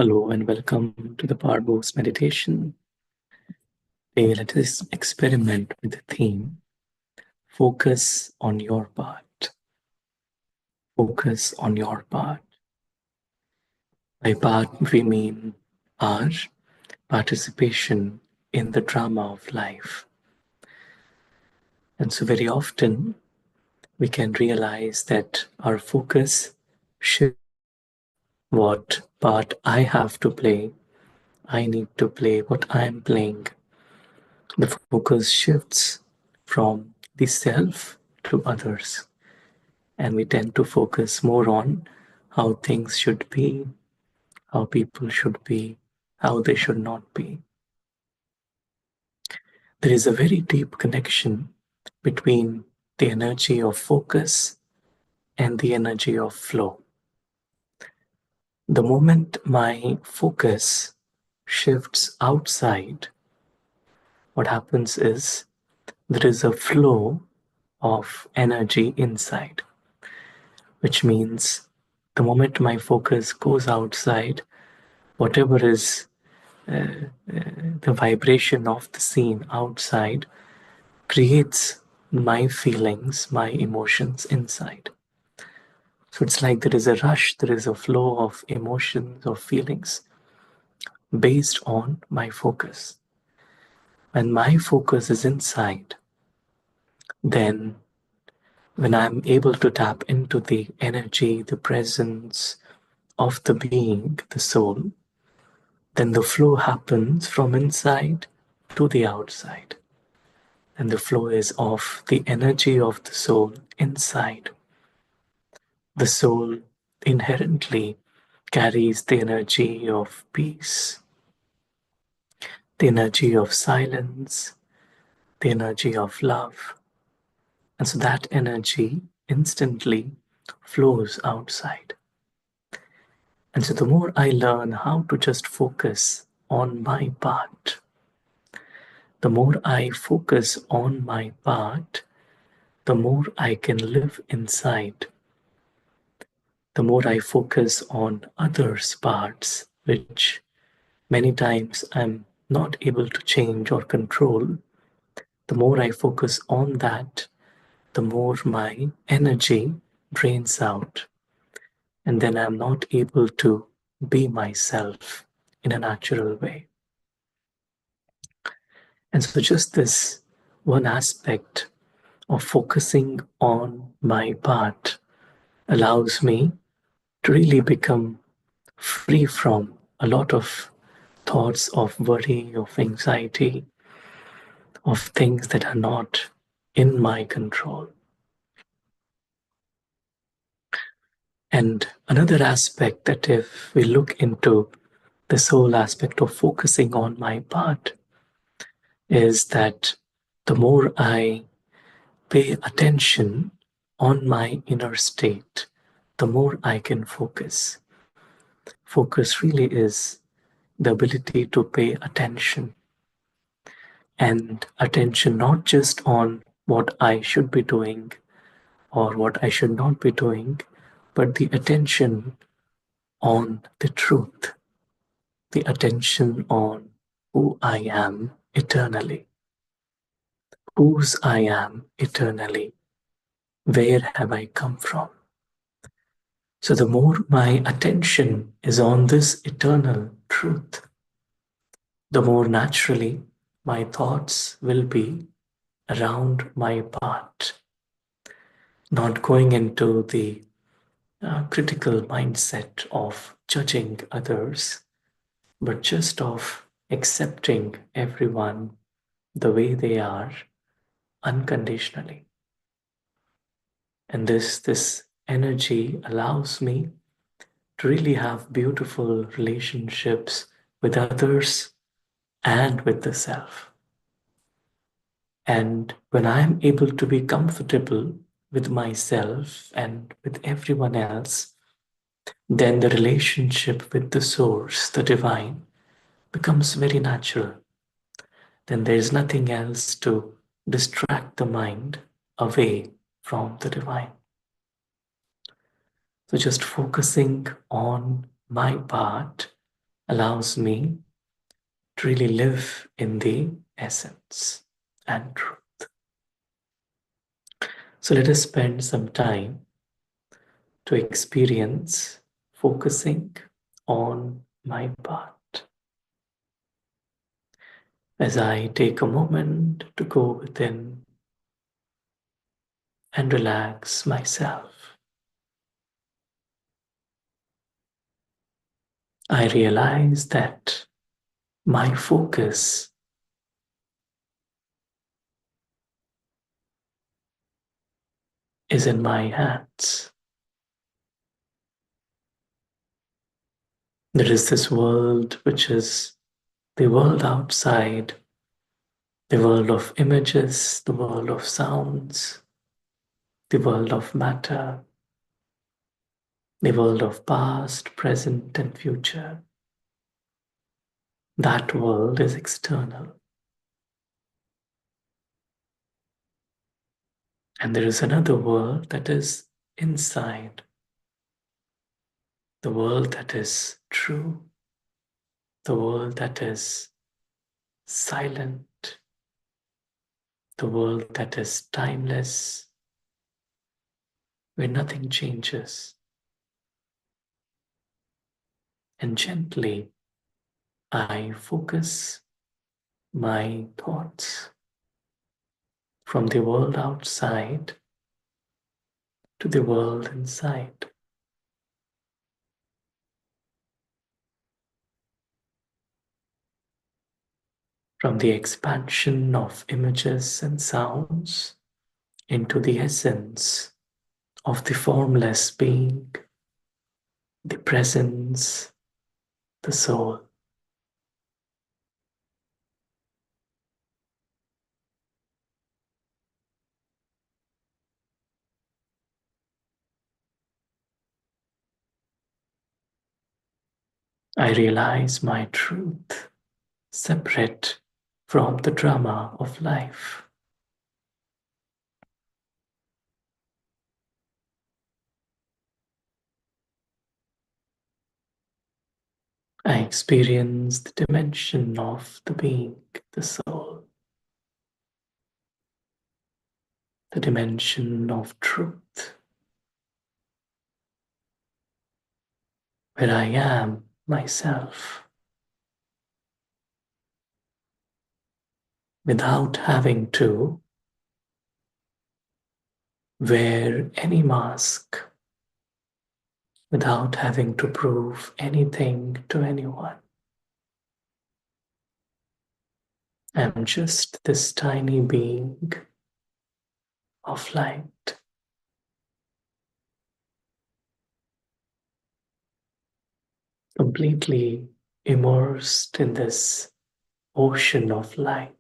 Hello and welcome to the Powerboost meditation. Today, let us experiment with the theme Focus on Your Part. Focus on your part. By part, we mean our participation in the drama of life. And so, very often, we can realize that our focus shifts. What part I have to play, I need to play what I am playing. The focus shifts from the self to others, and we tend to focus more on how things should be, how people should be, how they should not be. There is a very deep connection between the energy of focus and the energy of flow. The moment my focus shifts outside, what happens is there is a flow of energy inside, which means the moment my focus goes outside, whatever is the vibration of the scene outside creates my feelings, my emotions inside. So it's like there is a rush, there is a flow of emotions, of feelings based on my focus. When my focus is inside, then when I'm able to tap into the energy, the presence of the being, the soul, then the flow happens from inside to the outside. And the flow is of the energy of the soul inside. The soul inherently carries the energy of peace, the energy of silence, the energy of love. And so that energy instantly flows outside. And so the more I learn how to just focus on my part, the more I focus on my part, the more I can live inside. The more I focus on others' parts, which many times I'm not able to change or control, the more I focus on that, the more my energy drains out. And then I'm not able to be myself in a natural way. And so, just this one aspect of focusing on my part allows me to really become free from a lot of thoughts of worry, of anxiety, of things that are not in my control. And another aspect that if we look into this whole aspect of focusing on my part is that the more I pay attention on my inner state, the more I can focus. Focus really is the ability to pay attention, and attention not just on what I should be doing or what I should not be doing, but the attention on the truth, the attention on who I am eternally, whose I am eternally, where have I come from. So the more my attention is on this eternal truth, the more naturally my thoughts will be around my part, not going into the critical mindset of judging others, but just of accepting everyone the way they are unconditionally. And this energy allows me to really have beautiful relationships with others and with the self. And when I'm able to be comfortable with myself and with everyone else, then the relationship with the source, the divine, becomes very natural. Then there is nothing else to distract the mind away from the divine. So just focusing on my part allows me to really live in the essence and truth. So let us spend some time to experience focusing on my part. As I take a moment to go within and relax myself, I realize that my focus is in my hands. There is this world which is the world outside, the world of images, the world of sounds, the world of matter, the world of past, present, and future. That world is external. And there is another world that is inside, the world that is true, the world that is silent, the world that is timeless, where nothing changes. And gently, I focus my thoughts from the world outside to the world inside. From the expansion of images and sounds into the essence of the formless being, the presence, the soul. I realize my truth, separate from the drama of life. I experience the dimension of the being, the soul, the dimension of truth, where I am myself, without having to wear any mask, without having to prove anything to anyone. I'm just this tiny being of light, completely immersed in this ocean of light.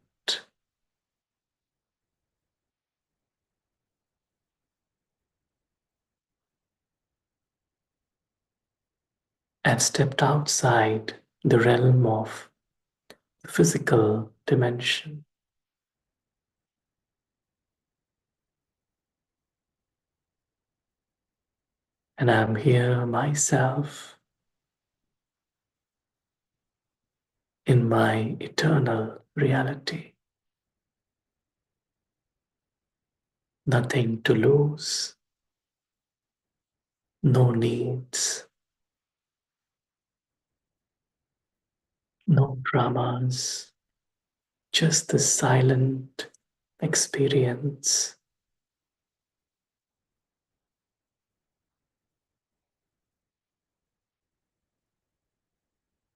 I've stepped outside the realm of the physical dimension, and I'm here myself in my eternal reality. Nothing to lose, no needs, no dramas, just the silent experience.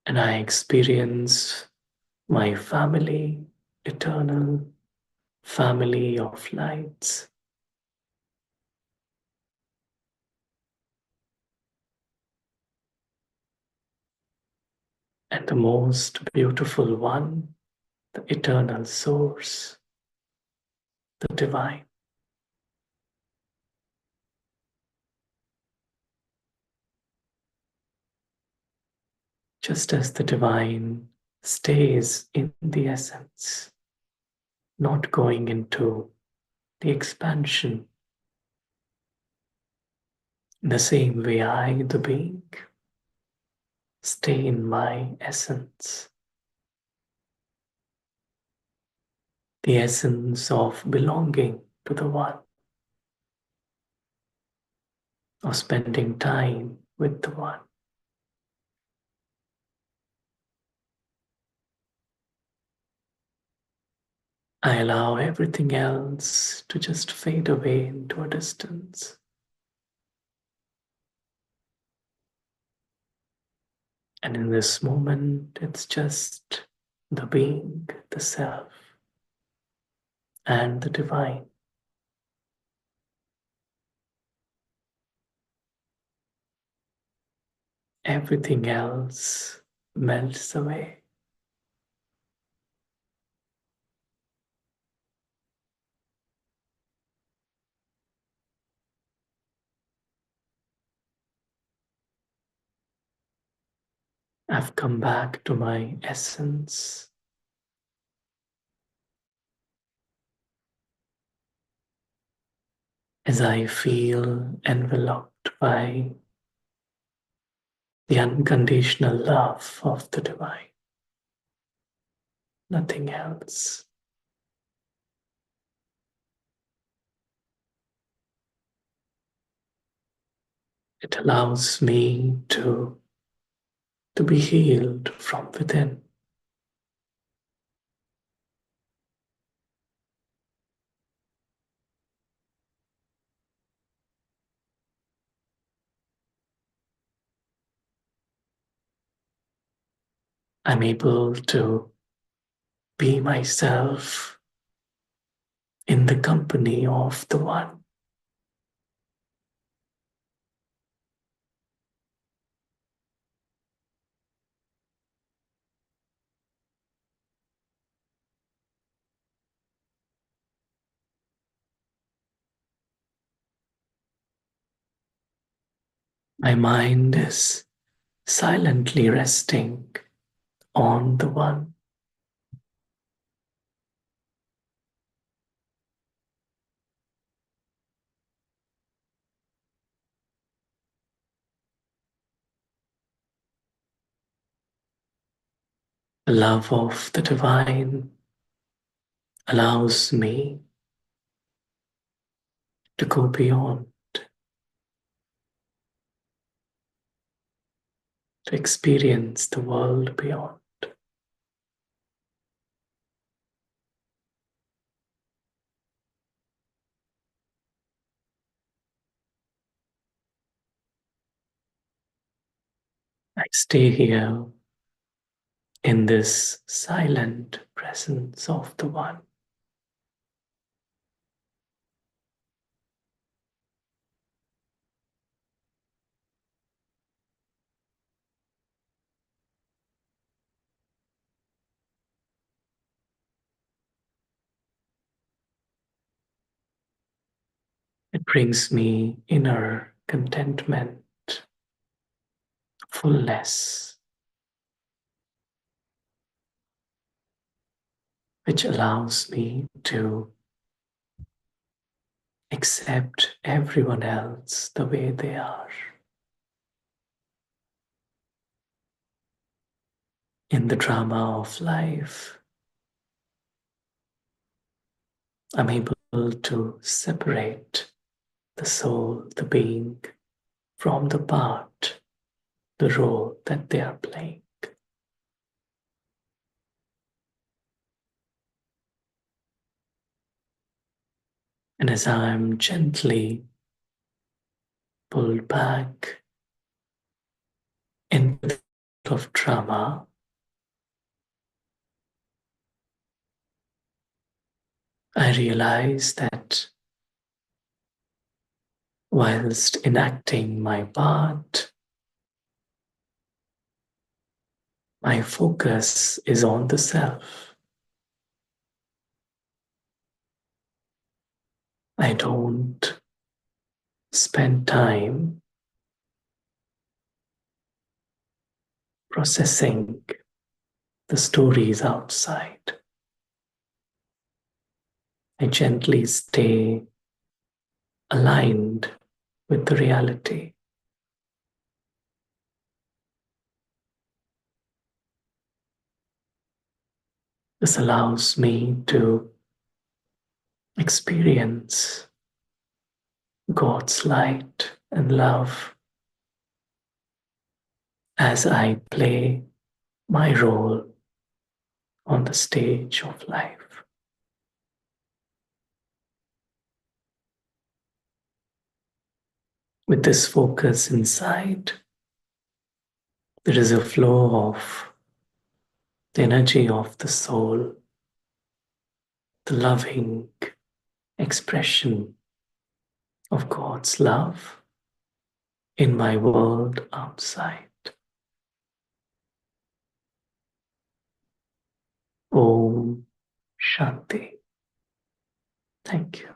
And I experience my family, eternal family of lights. And the most beautiful one, the eternal source, the divine. Just as the divine stays in the essence, not going into the expansion. In the same way, I, the being, stay in my essence, the essence of belonging to the One, of spending time with the One. I allow everything else to just fade away into a distance. And in this moment, it's just the being, the self, and the divine. Everything else melts away. I've come back to my essence. As I feel enveloped by the unconditional love of the divine, nothing else. It allows me to be healed from within. I'm able to be myself in the company of the One. My mind is silently resting on the One. The love of the divine allows me to go beyond, to experience the world beyond. I stay here in this silent presence of the One. It brings me inner contentment, fullness, which allows me to accept everyone else the way they are. In the drama of life, I'm able to separate the soul, the being, from the part, the role that they are playing. And as I'm gently pulled back into the of drama, I realize that whilst enacting my part, my focus is on the self. I don't spend time processing the stories outside. I gently stay aligned with the reality. This allows me to experience God's light and love as I play my role on the stage of life. With this focus inside, there is a flow of the energy of the soul, the loving expression of God's love in my world outside. Om Shanti. Thank you.